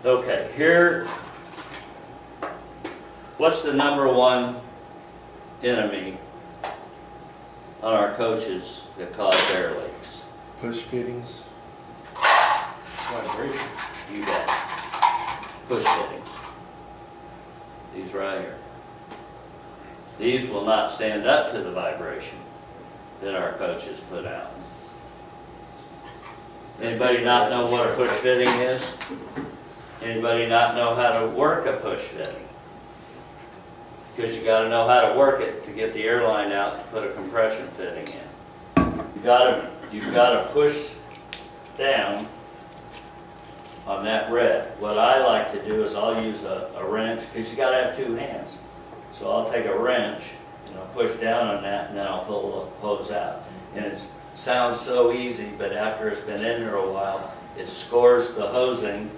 Okay, here, what's the number one enemy on our coaches that cause air leaks? Push fittings. Vibration. You bet. Push fittings. These right here. These will not stand up to the vibration that our coaches put out. Anybody not know what a push fitting is? Anybody not know how to work a push fitting? Because you gotta know how to work it to get the airline out to put a compression fitting in. You've gotta push down on that red. What I like to do is I'll use a wrench, because you gotta have two hands. So I'll take a wrench and I'll push down on that, and then I'll pull the hose out. And it sounds so easy, but after it's been in there a while, it scores the hosing.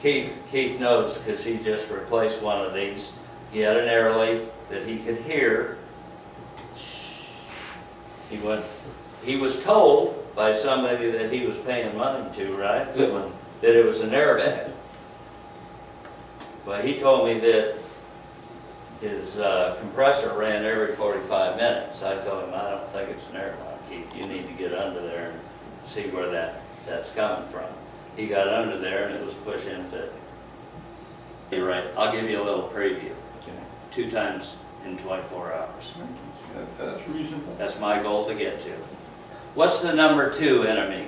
Keith knows, because he just replaced one of these. He had an air leak that he could hear. He was told by somebody that he was paying money to, right? Good one. That it was an airbag. But he told me that his compressor ran every 45 minutes. I told him, I don't think it's an airline, Keith. You need to get under there and see where that's coming from. He got under there and it was push-in fit. You're right. I'll give you a little preview. Okay. 2 times in 24 hours. That's reasonable. That's my goal to get to. What's the number 2 enemy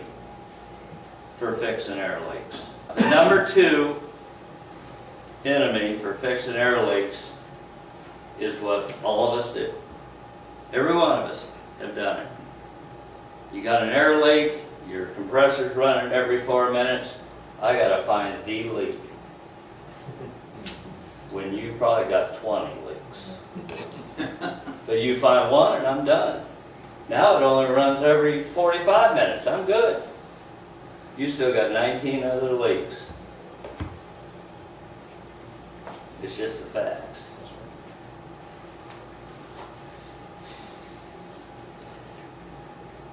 for fixing air leaks? The number 2 enemy for fixing air leaks is what all of us do. Every one of us have done it. You got an air leak, your compressor's running every 4 minutes, I gotta find the leak. When you probably got 20 leaks. But you find one and I'm done. Now it only runs every 45 minutes, I'm good. You still got 19 other leaks. It's just the facts.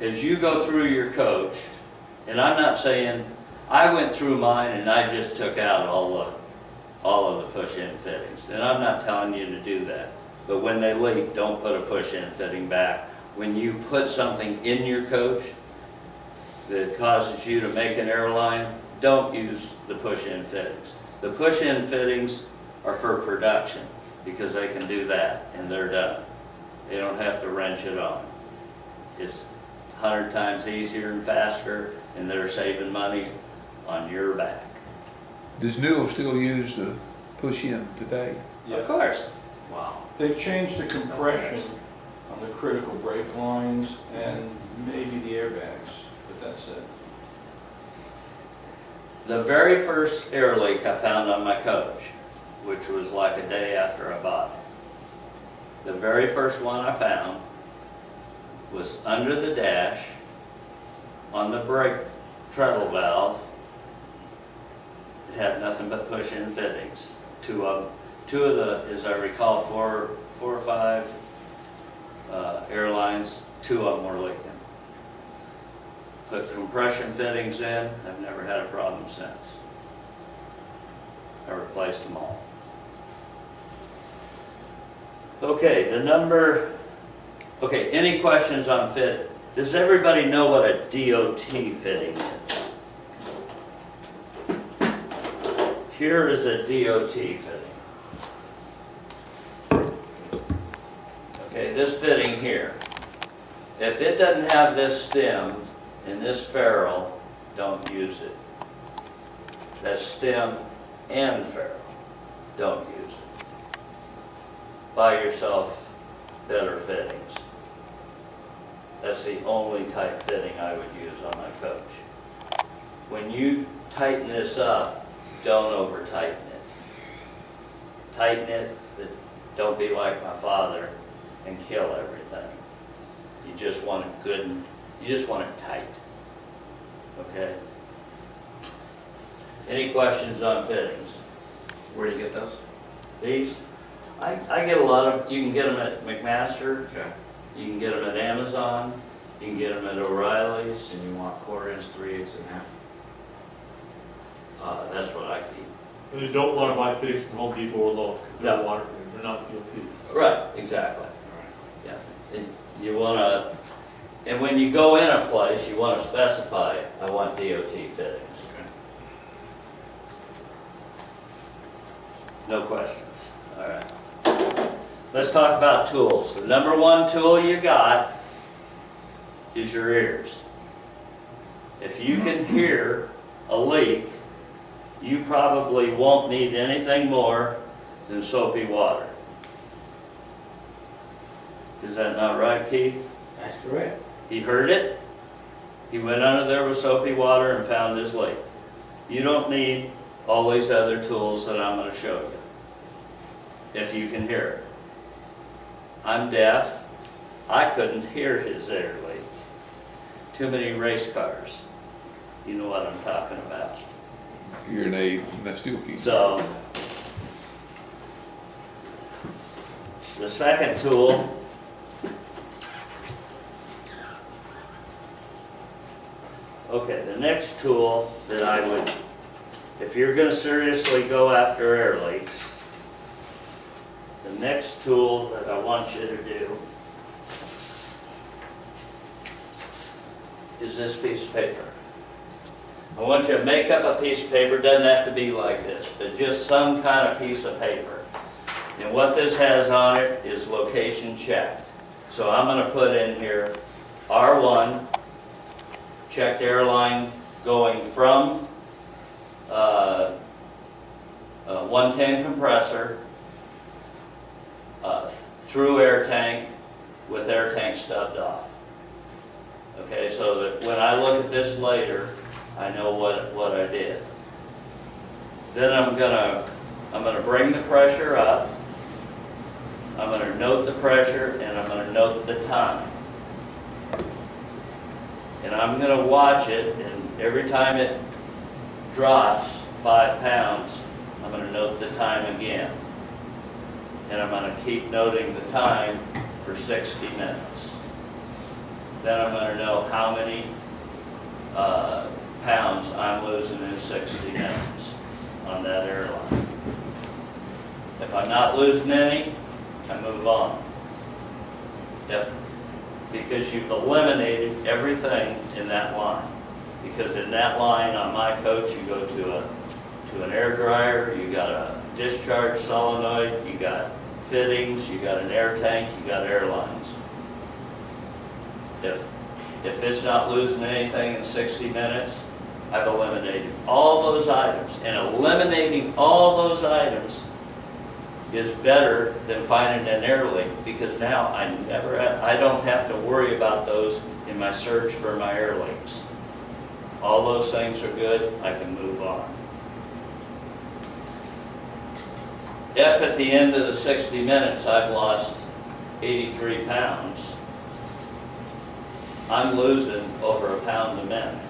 As you go through your coach, and I'm not saying, I went through mine and I just took out all of the push-in fittings. And I'm not telling you to do that. But when they leak, don't put a push-in fitting back. When you put something in your coach that causes you to make an airline, don't use the push-in fittings. The push-in fittings are for production, because they can do that and they're done. They don't have to wrench it on. It's 100 times easier and faster, and they're saving money on your back. Does Newell still use the push-in today? Of course. Wow. They've changed the compression on the critical brake lines and maybe the airbags, but that's it. The very first air leak I found on my coach, which was like a day after I bought it. The very first one I found was under the dash on the brake treadle valve. It had nothing but push-in fittings. Two of the, as I recall, four or five airlines, 2 of them were leaking. Put compression fittings in, I've never had a problem since. I replaced them all. Okay, any questions on fit? Does everybody know what a DOT fitting is? Here is a DOT fitting. Okay, this fitting here. If it doesn't have this stem and this ferrule, don't use it. That stem and ferrule, don't use it. Buy yourself better fittings. That's the only type fitting I would use on my coach. When you tighten this up, don't over tighten it. Tighten it, but don't be like my father and kill everything. You just want it good and you just want it tight. Okay? Any questions on fittings? Where do you get those? These? I get a lot of, you can get them at McMaster, Okay. you can get them at Amazon, you can get them at O'Reilly's. And you want 1/4 inch, 3/8 and a half? That's what I keep. And you don't want to buy fittings from Home Depot or Lowe's, because they're No. water fittings, they're not DOTs. Right, exactly. Yeah. And you wanna, and when you go in a place, you wanna specify, I want DOT fittings. No questions, all right. Let's talk about tools. The number one tool you got is your ears. If you can hear a leak, you probably won't need anything more than soapy water. Is that not right, Keith? That's correct. He heard it, he went under there with soapy water and found his leak. You don't need all these other tools that I'm going to show you, if you can hear it. I'm deaf, I couldn't hear his air leak. Too many race cars, you know what I'm talking about. Hearing aids, and that still keeps. So, the second tool okay, the next tool that I would, if you're going to seriously go after air leaks, the next tool that I want you to do is this piece of paper. I want you to make up a piece of paper, doesn't have to be like this, but just some kind of piece of paper. And what this has on it is location checked. So I'm going to put in here R1, checked airline going from 110 compressor through air tank with air tank stubbed off. Okay, so that when I look at this later, I know what I did. Then I'm gonna bring the pressure up. I'm gonna note the pressure and I'm gonna note the time. And I'm gonna watch it, and every time it drops 5 pounds, I'm gonna note the time again. And I'm gonna keep noting the time for 60 minutes. Then I'm gonna know how many pounds I'm losing in 60 minutes on that airline. If I'm not losing any, I move on. Because you've eliminated everything in that line. Because in that line on my coach, you go to an air dryer, you got a discharge solenoid, you got fittings, you got an air tank, you got airlines. If it's not losing anything in 60 minutes, I've eliminated all those items. And eliminating all those items is better than finding an air leak, because now I don't have to worry about those in my search for my air leaks. All those things are good, I can move on. If at the end of the 60 minutes I've lost 83 pounds, I'm losing over a pound a minute.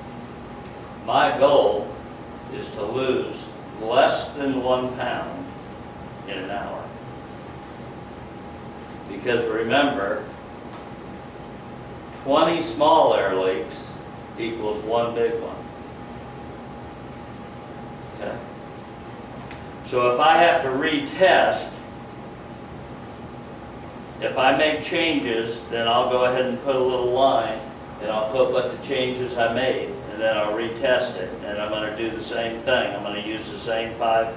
My goal is to lose less than 1 pound in an hour. Because remember, 20 small air leaks equals 1 big one. Okay? So if I have to retest, if I make changes, then I'll go ahead and put a little line and I'll put what the changes I made, and then I'll retest it, and I'm going to do the same thing. I'm going to use the same 5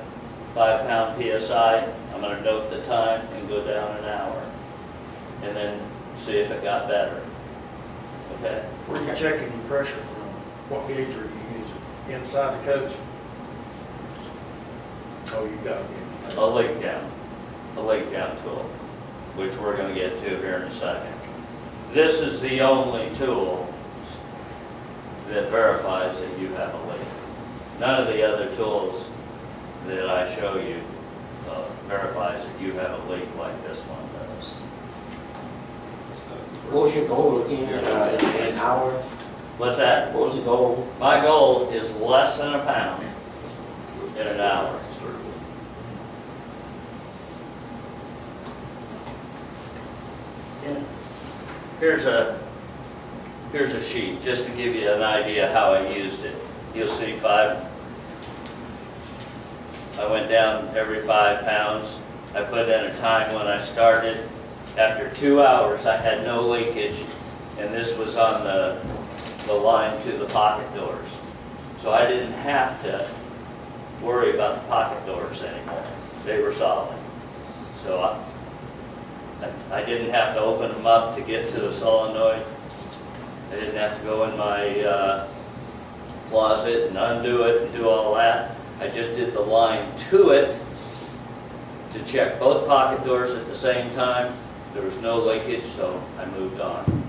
pound PSI. I'm going to note the time and go down an hour, and then see if it got better. Okay? Where are you checking your pressure from? What gauge are you using? Inside the coach? Oh, you got it. A leak down tool, which we're going to get to here in a second. This is the only tool that verifies that you have a leak. None of the other tools that I show you verifies that you have a leak like this one does. What was your goal again, in an hour? What's that? What was the goal? My goal is less than a pound in an hour. Here's a sheet, just to give you an idea how I used it. You'll see 5 I went down every 5 pounds. I put in a time when I started. After 2 hours, I had no leakage, and this was on the line to the pocket doors. So I didn't have to worry about the pocket doors anymore. They were solid. So I didn't have to open them up to get to the solenoid. I didn't have to go in my closet and undo it and do all that. I just did the line to it to check both pocket doors at the same time. There was no leakage, so I moved on.